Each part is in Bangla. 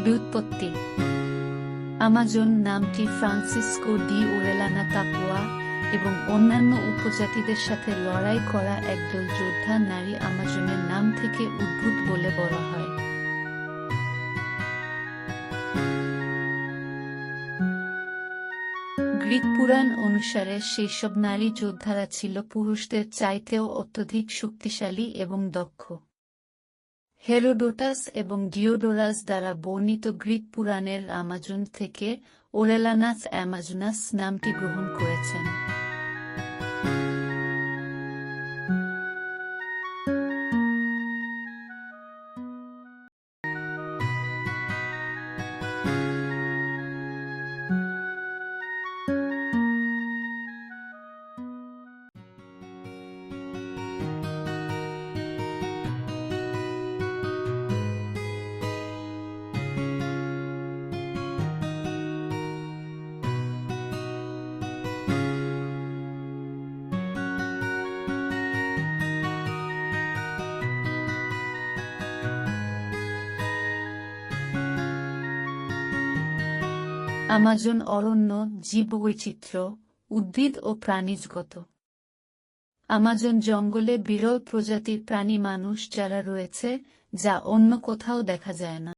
ব্যুৎপত্তি। আমাজন নামটি ফ্রান্সিসকো ডি ওরেলানা তাকুয়া এবং অন্যান্য উপজাতিদের সাথে লড়াই করা একদল যোদ্ধা নারী আমাজনের নাম থেকে উদ্ভূত বলে বলা হয়। গ্রিক পুরাণ অনুসারে সেইসব নারী যোদ্ধারা ছিল পুরুষদের চাইতেও অত্যধিক শক্তিশালী এবং দক্ষ। হেরোডোটাস এবং ডিওডোরাস দ্বারা বর্ণিত গ্রিক পুরাণের আমাজন থেকে ওরেলানাস অ্যামাজোনাস নামটি গ্রহণ করেছেন। আমাজন অরণ্য, জীববৈচিত্র্য, উদ্ভিদ ও প্রাণীজগত। আমাজন জঙ্গলে বিরল প্রজাতির প্রাণী মানুষ যারা রয়েছে, যা অন্য কোথাও দেখা যায় না।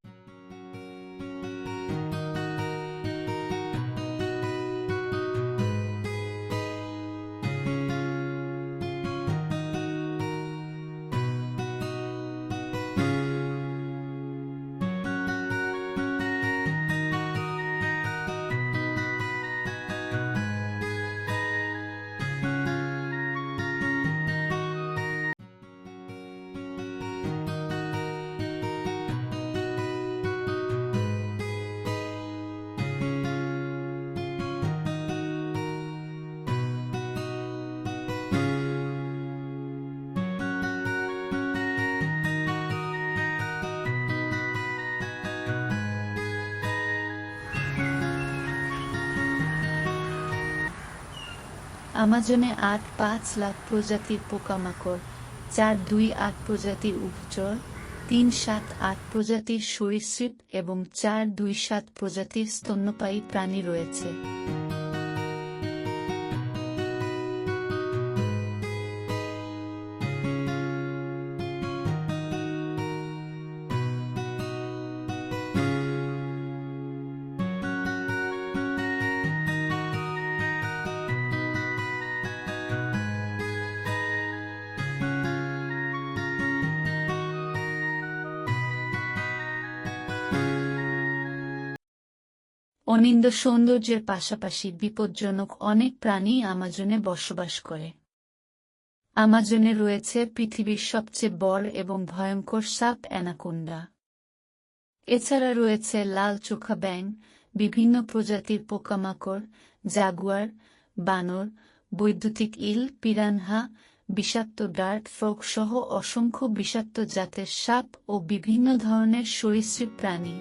আমাজনে ৮.৫ লাখ প্রজাতির পোকামাকড়, ৪.২৮ প্রজাতির উভচর, ৩.৭৮ প্রজাতির সরীসৃপ এবং ৪.২৭ প্রজাতির স্তন্যপায়ী প্রাণী রয়েছে। অনিন্দ্য সৌন্দর্যের পাশাপাশি বিপজ্জনক অনেক প্রাণী আমাজনে বসবাস করে। আমাজনে রয়েছে পৃথিবীর সবচেয়ে বড় এবং ভয়ঙ্কর সাপ অ্যানাকোন্ডা। এছাড়া রয়েছে লাল চোখা ব্যাঙ, বিভিন্ন প্রজাতির পোকামাকড়, জাগুয়ার, বানর, বৈদ্যুতিক ইল, পিরানহা, বিষাক্ত ডার্ট ফ্রগ সহ অসংখ্য বিষাক্ত জাতের সাপ ও বিভিন্ন ধরনের সরীসৃপ প্রাণী।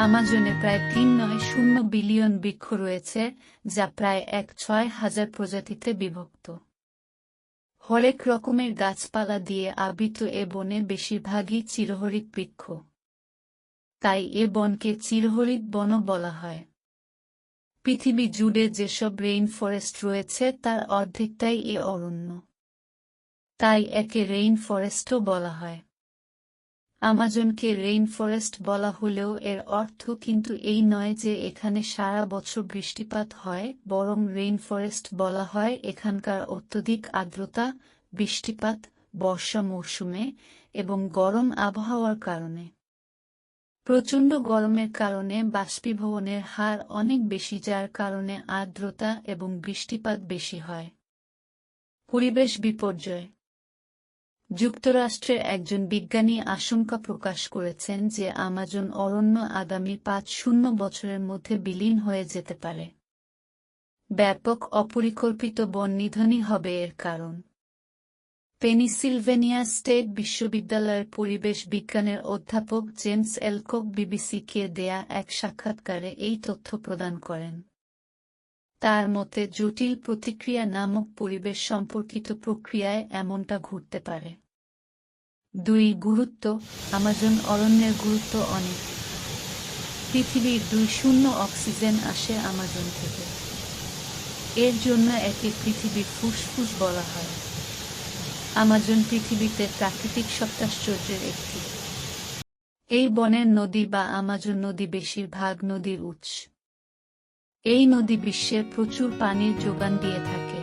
আমাজনে প্রায় 3.9 বিলিয়ন বৃক্ষ রয়েছে, যা প্রায় 1,6,000 প্রজাতিতে বিভক্ত। হরেক রকমের গাছপালা দিয়ে আবৃত এ বনে বেশিরভাগই চিরহরিৎ বৃক্ষ। তাই এ বনকে চিরহরিৎ বনও বলা হয়। পৃথিবী জুড়ে যেসব রেইন ফরেস্ট রয়েছে তার অর্ধেকটাই এ অরণ্য। তাই একে রেইন ফরেস্টও বলা হয়। আমাজনকে রেইন ফরেস্ট বলা হলেও এর অর্থ কিন্তু এই নয় যে এখানে সারা বছর বৃষ্টিপাত হয়, বরং রেইন ফরেস্ট বলা হয় এখানকার অত্যধিক আর্দ্রতা, বৃষ্টিপাত, বর্ষা মৌসুমে এবং গরম আবহাওয়ার কারণে। প্রচণ্ড গরমের কারণে বাষ্পীভবনের হার অনেক বেশি, যার কারণে আর্দ্রতা এবং বৃষ্টিপাত বেশি হয়। পরিবেশ বিপর্যয়। যুক্তরাষ্ট্রের একজন বিজ্ঞানী আশঙ্কা প্রকাশ করেছেন যে আমাজন অরণ্য আগামী ৫০ বছরের মধ্যে বিলীন হয়ে যেতে পারে। ব্যাপক অপরিকল্পিত বন নিধনই হবে এর কারণ। পেনিসিলভেনিয়া স্টেট বিশ্ববিদ্যালয়ের পরিবেশ বিজ্ঞানের অধ্যাপক জেমস এলকক বিবিসিকে দেয়া এক সাক্ষাৎকারে এই তথ্য প্রদান করেন। তার মতে জটিল প্রতিক্রিয়া নামক পরিবেশ সম্পর্কিত প্রক্রিয়ায় এমনটা ঘটতে পারে। ২. গুরুত্ব। আমাজন অরণ্যের গুরুত্ব অনেক। পৃথিবীর ২% অক্সিজেন আসে আমাজন থেকে। এর জন্য একে পৃথিবীর ফুসফুস বলা হয়। আমাজন পৃথিবীতে প্রাকৃতিক সপ্তাশ্চর্যের একটি। এই বনের নদী বা আমাজন নদী বেশিরভাগ নদীর উৎস। এই নদী বিশ্বের প্রচুর পানির যোগান দিয়ে থাকে।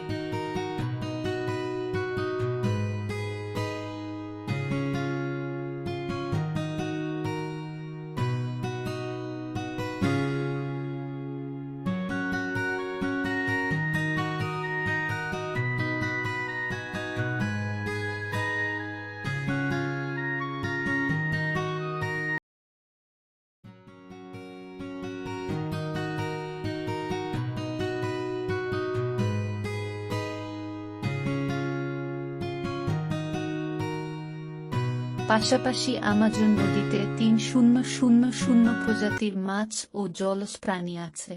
পাশাপাশি আমাজন নদীতে ৩,০০০ প্রজাতির মাছ ও জলজ প্রাণী আছে।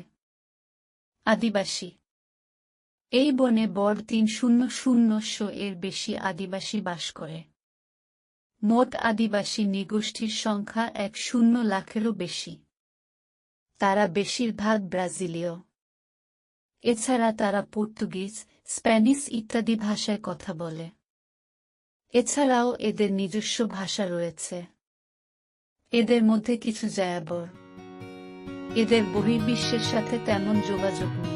আদিবাসী। এই বনে গড় ৩,০০০ এর বেশি আদিবাসী বাস করে। মোট আদিবাসী নৃগোষ্ঠীর সংখ্যা ১,০০,০০,০০০-এরও বেশি। তারা বেশিরভাগ ব্রাজিলীয়। এছাড়া তারা পর্তুগিজ, স্প্যানিশ ইত্যাদি ভাষায় কথা বলে। এছাড়াও এদের নিজস্ব ভাষা রয়েছে। এদের মধ্যে কিছু জায়াবর। এদের বহির্বিশ্বের সাথে তেমন যোগাযোগ নেই।